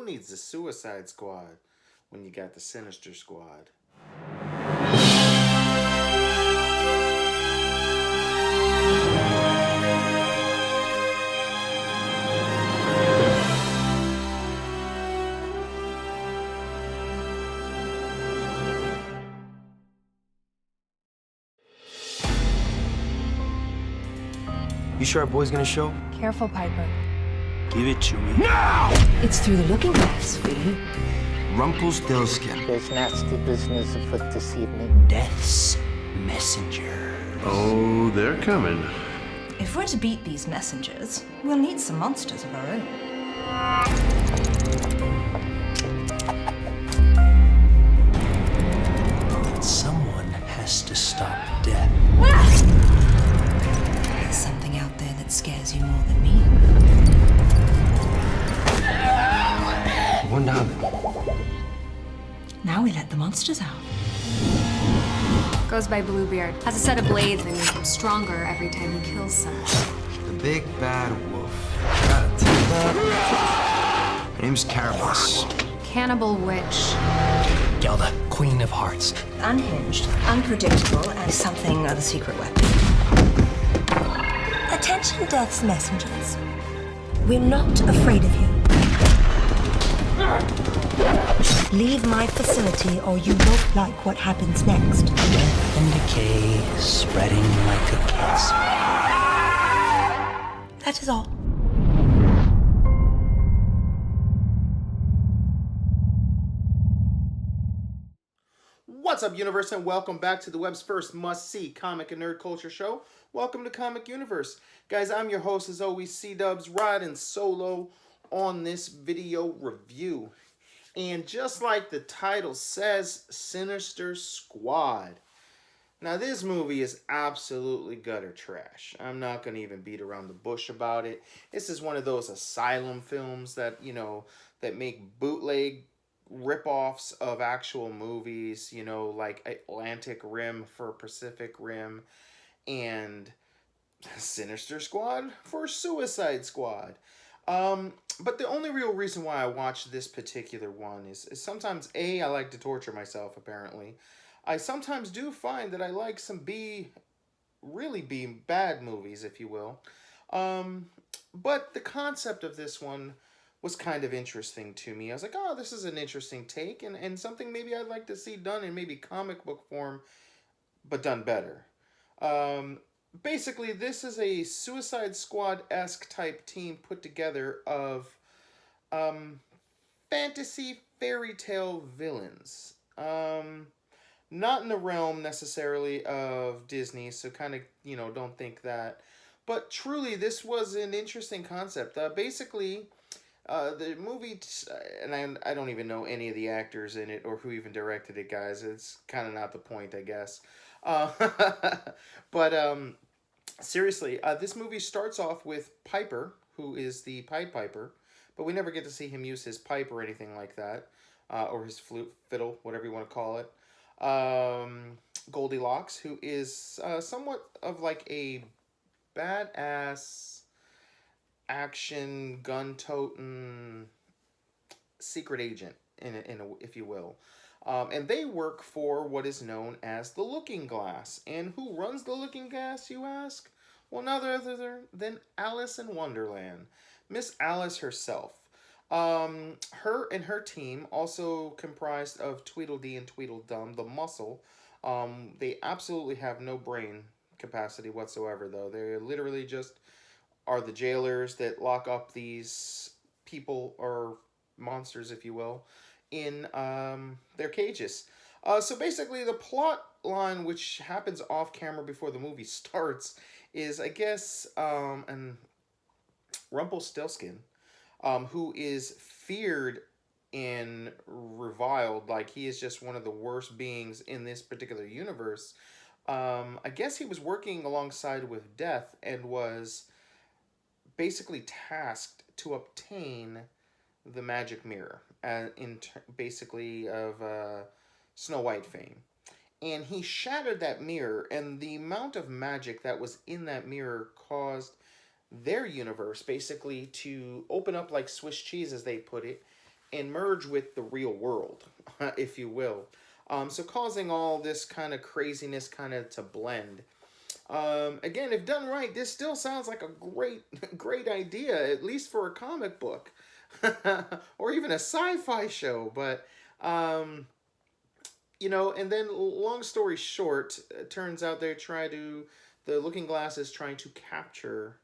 needs the Suicide Squad when you got the Sinister Squad? You sure our boy's gonna show? Careful, Piper. Give it to me. Now! It's through the looking glass, V. Rumpelstiltskin. There's nasty business afoot this evening. Death's messenger. Oh, they're coming. If we're to beat these messengers, we'll need some monsters of our own. But someone has to stop death. There's something out there that scares you more than me. One down. Now we let the monsters out. Goes by Bluebeard. Has a set of blades that make him stronger every time he kills someone. The big bad wolf. Her name's Carapace. Cannibal witch. Gelda, Queen of Hearts. Unhinged, unpredictable, and something of a secret weapon. Attention, Death's messengers. We're not afraid of you. Leave my facility or you won't like what happens next. Death and decay spreading like a cancer. That is all. What's up, Universe, and welcome back to the web's first must-see comic and nerd culture show. Welcome to Comic Universe. Guys, I'm your host, as always, C-Dubs, riding solo on this video review. And just like the title says, Sinister Squad. Now, this movie is absolutely gutter trash. I'm not going to even beat around the bush about it. This is one of those Asylum films that, you know, that make bootleg rip-offs of actual movies, you know, like Atlantic Rim for Pacific Rim and Sinister Squad for Suicide Squad. But the only real reason why I watch this particular one is sometimes, I like to torture myself, apparently. I sometimes do find that I like some really bad movies, if you will. But the concept of this one was kind of interesting to me. I was like, oh, this is an interesting take and something maybe I'd like to see done in maybe comic book form, but done better. Basically, this is a Suicide Squad-esque type team put together of fantasy fairy tale villains. Not in the realm necessarily of Disney, so kind of, you know, don't think that. But truly, this was an interesting concept. Basically, the movie, and I don't even know any of the actors in it or who even directed it, guys. It's kind of not the point, I guess. But seriously, this movie starts off with Piper, who is the Pied Piper, but we never get to see him use his pipe or anything like that, or his flute, fiddle, whatever you want to call it. Goldilocks, who is somewhat of like a badass action gun-toting secret agent, if you will. And they work for what is known as the Looking Glass. And who runs the Looking Glass, you ask? Well, none other than Alice in Wonderland. Miss Alice herself. Her and her team, also comprised of Tweedledee and Tweedledum, the Muscle. They absolutely have no brain capacity whatsoever, though. They literally just are the jailers that lock up these people, or monsters, if you will, in their cages. So basically, the plot line, which happens off camera before the movie starts, is, I guess, an Rumpelstiltskin, who is feared and reviled, like he is just one of the worst beings in this particular universe. I guess he was working alongside with Death and was basically tasked to obtain the magic mirror, basically of Snow White fame. And he shattered that mirror, and the amount of magic that was in that mirror caused their universe basically to open up like Swiss cheese, as they put it, and merge with the real world, if you will. So causing all this kind of craziness kind of to blend. Again, if done right, this still sounds like a great idea, at least for a comic book, or even a sci-fi show. But and then long story short, it turns out the Looking Glass is trying to capture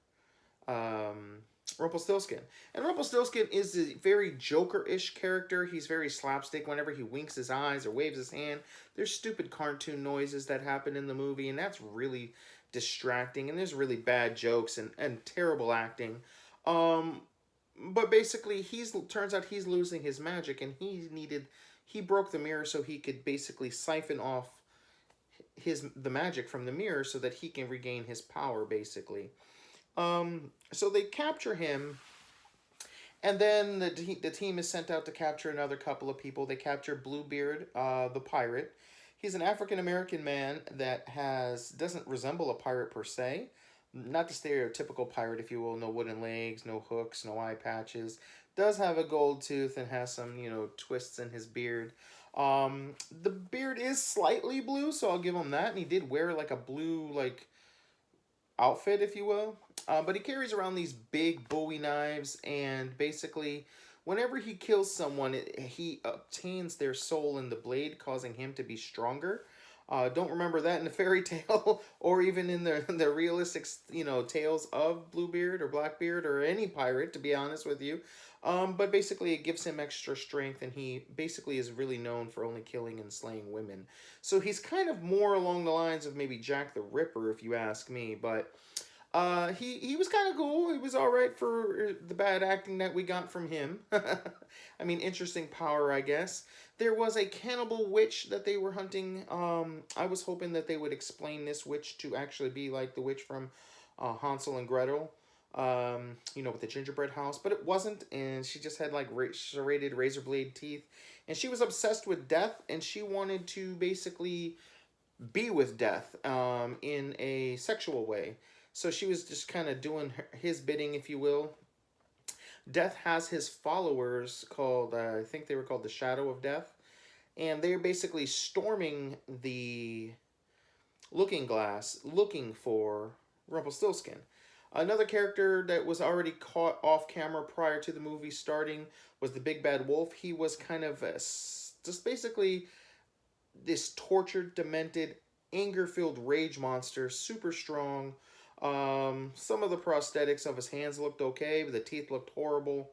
Rumpelstiltskin. And Rumpelstiltskin is a very Joker-ish character. He's very slapstick. Whenever he winks his eyes or waves his hand, there's stupid cartoon noises that happen in the movie, and that's really distracting. And there's really bad jokes and terrible acting. But basically, turns out he's losing his magic, and he broke the mirror so he could basically siphon off the magic from the mirror so that he can regain his power, basically. So they capture him, and then the team is sent out to capture another couple of people. They capture Bluebeard, the pirate. He's an African-American man that doesn't resemble a pirate per se. Not the stereotypical pirate, if you will. No wooden legs, no hooks, no eye patches. Does have a gold tooth and has some, twists in his beard. The beard is slightly blue, so I'll give him that. And he did wear like a blue, outfit, if you will. But he carries around these big Bowie knives, and basically, whenever he kills someone, he obtains their soul in the blade, causing him to be stronger. Don't remember that in the fairy tale, or even in the realistic, tales of Bluebeard or Blackbeard or any pirate, to be honest with you. But basically, it gives him extra strength, and he basically is really known for only killing and slaying women. So he's kind of more along the lines of maybe Jack the Ripper, if you ask me. But he was kind of cool. He was all right for the bad acting that we got from him. I mean, interesting power, I guess. There was a cannibal witch that they were hunting. I was hoping that they would explain this witch to actually be like the witch from Hansel and Gretel. With the gingerbread house, but it wasn't, and she just had serrated razor blade teeth, and she was obsessed with death, and she wanted to basically be with death in a sexual way. So she was just kind of doing his bidding, if you will. Death has his followers called, I think they were called the Shadow of Death, and they're basically storming the Looking Glass looking for Rumpelstiltskin. Another character that was already caught off camera prior to the movie starting was the Big Bad Wolf. He was kind of just basically this tortured, demented, anger-filled rage monster, super strong. Some of the prosthetics of his hands looked okay, but the teeth looked horrible.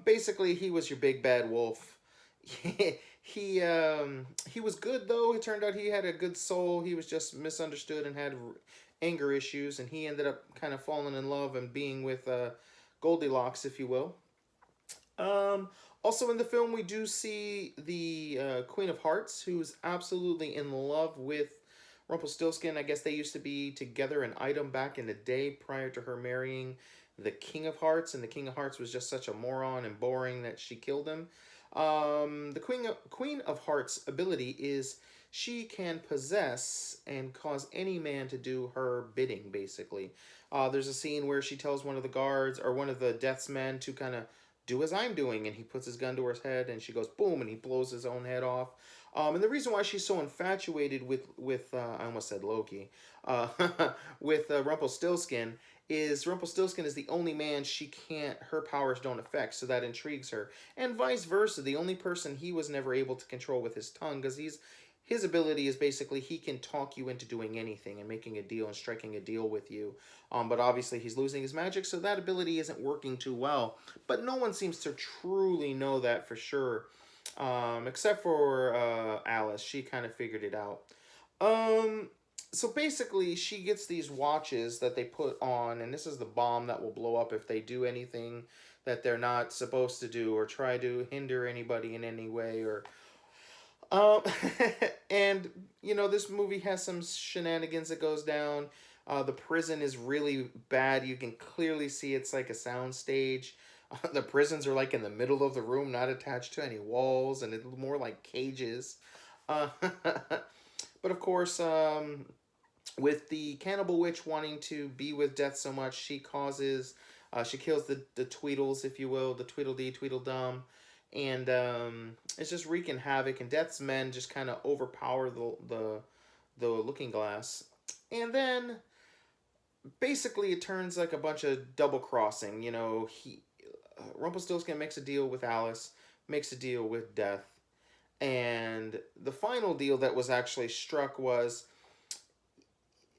Basically, he was your Big Bad Wolf. He was good, though. It turned out he had a good soul. He was just misunderstood and had anger issues, and he ended up kind of falling in love and being with Goldilocks, if you will. Also in the film, we do see the Queen of Hearts, who's absolutely in love with Rumpelstiltskin. I guess they used to be together an item back in the day prior to her marrying the King of Hearts, and the King of Hearts was just such a moron and boring that she killed him. The Queen of Hearts' ability is she can possess and cause any man to do her bidding, basically. There's a scene where she tells one of the guards, or one of the Death's men, to kind of do as I'm doing, and he puts his gun to her head, and she goes boom, and he blows his own head off. And the reason why she's so infatuated with I almost said Loki, with Rumpelstiltskin, is Rumpelstiltskin is the only man her powers don't affect, so that intrigues her. And vice versa, the only person he was never able to control with his tongue, because his ability is basically he can talk you into doing anything and making a deal and striking a deal with you. But obviously he's losing his magic, so that ability isn't working too well. But no one seems to truly know that for sure, except for Alice. She kind of figured it out. So basically, she gets these watches that they put on, and this is the bomb that will blow up if they do anything that they're not supposed to do or try to hinder anybody in any way. And, this movie has some shenanigans that goes down. The prison is really bad. You can clearly see it's like a sound stage. The prisons are like in the middle of the room, not attached to any walls, and it's more like cages. But of course, with the cannibal witch wanting to be with death so much, she kills the Tweedles, if you will, the Tweedledee, Tweedledum, and it's just wreaking havoc. And Death's men just kind of overpower the Looking Glass, and then basically it turns like a bunch of double crossing. You know, Rumpelstiltskin makes a deal with Alice, makes a deal with Death, and the final deal that was actually struck was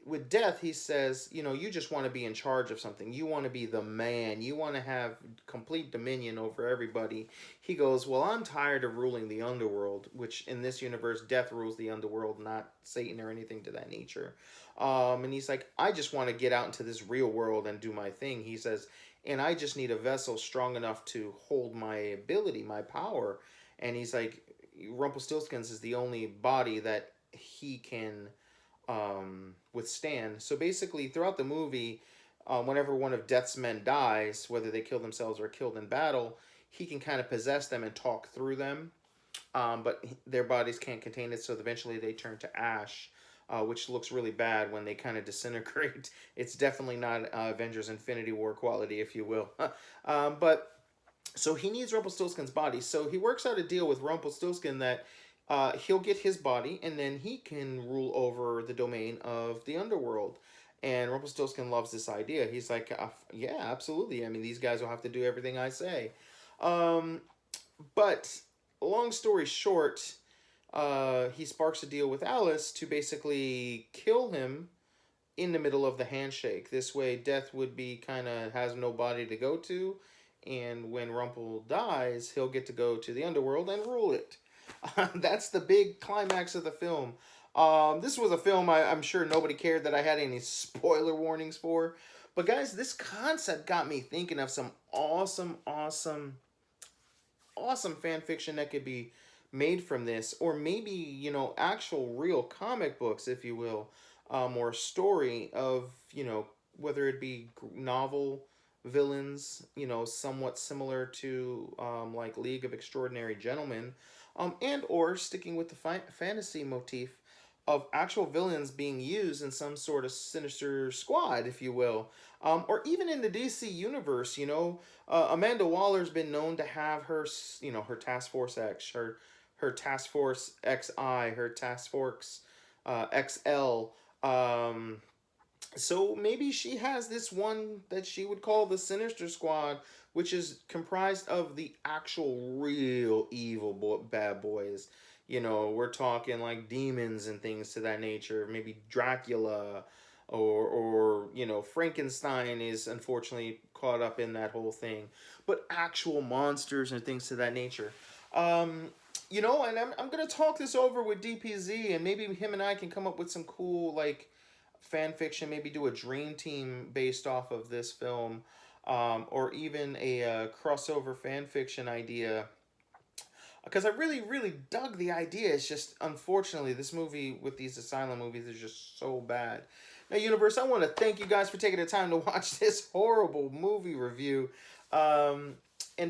with Death. He says, you know, you just want to be in charge of something. You want to be the man. You want to have complete dominion over everybody. He goes, well, I'm tired of ruling the underworld, which in this universe, Death rules the underworld, not Satan or anything to that nature. And he's like, I just want to get out into this real world and do my thing. He says, and I just need a vessel strong enough to hold my ability, my power. And he's like, Rumpelstiltskin's is the only body that he can withstand. So basically, throughout the movie, whenever one of Death's men dies, whether they kill themselves or are killed in battle, he can kind of possess them and talk through them. But their bodies can't contain it, so eventually they turn to ash, which looks really bad when they kind of disintegrate. It's definitely not Avengers Infinity War quality, if you will. But so he needs Rumpelstiltskin's body. So he works out a deal with Rumpelstiltskin that he'll get his body, and then he can rule over the domain of the underworld. And Rumpelstiltskin loves this idea. He's like, yeah, absolutely. I mean, these guys will have to do everything I say. But long story short, he sparks a deal with Alice to basically kill him in the middle of the handshake. This way, Death would be kind of has no body to go to. And when Rumpel dies, he'll get to go to the underworld and rule it. That's the big climax of the film. This was a film I'm sure nobody cared that I had any spoiler warnings for. But guys, this concept got me thinking of some awesome fan fiction that could be made from this. Or maybe, you know, actual real comic books, if you will. Or story of, you know, whether it be novel villains, you know, somewhat similar to like League of Extraordinary Gentlemen. And or sticking with the fantasy motif of actual villains being used in some sort of sinister squad, if you will. Or even in the DC universe, you know, Amanda Waller's been known to have her, you know, her Task Force X, her Task Force XI, her Task Force XL. So maybe she has this one that she would call the Sinister Squad, which is comprised of the actual real evil bad boys. You know, we're talking like demons and things to that nature. Maybe Dracula or you know, Frankenstein is unfortunately caught up in that whole thing. But actual monsters and things to that nature. You know, and I'm going to talk this over with DPZ, and maybe him and I can come up with some cool, like, fan fiction, maybe do a dream team based off of this film, or even a crossover fan fiction idea, because I really dug the idea. It's just, unfortunately, this movie with these Asylum movies is just so bad. Now, Universe, I want to thank you guys for taking the time to watch this horrible movie review, and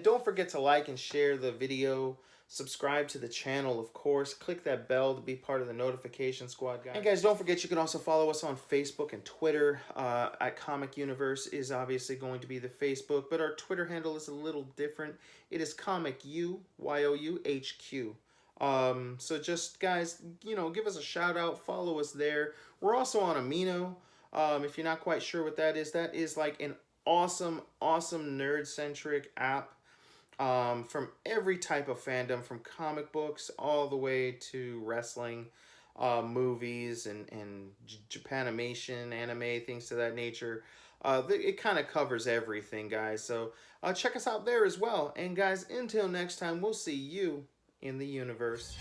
don't forget to like and share the video. Subscribe to the channel, of course. Click that bell to be part of the notification squad, guys. And guys, don't forget you can also follow us on Facebook and Twitter. At Comic YOUniverse is obviously going to be the Facebook, but our Twitter handle is a little different. It is Comic YOUHQ. So just, guys, you know, give us a shout out. Follow us there. We're also on Amino. If you're not quite sure what that is like an awesome nerd-centric app. From every type of fandom, from comic books all the way to wrestling, movies, and Japanimation, anime, things to that nature. It kind of covers everything, guys. So check us out there as well. And guys, until next time, we'll see you in the universe.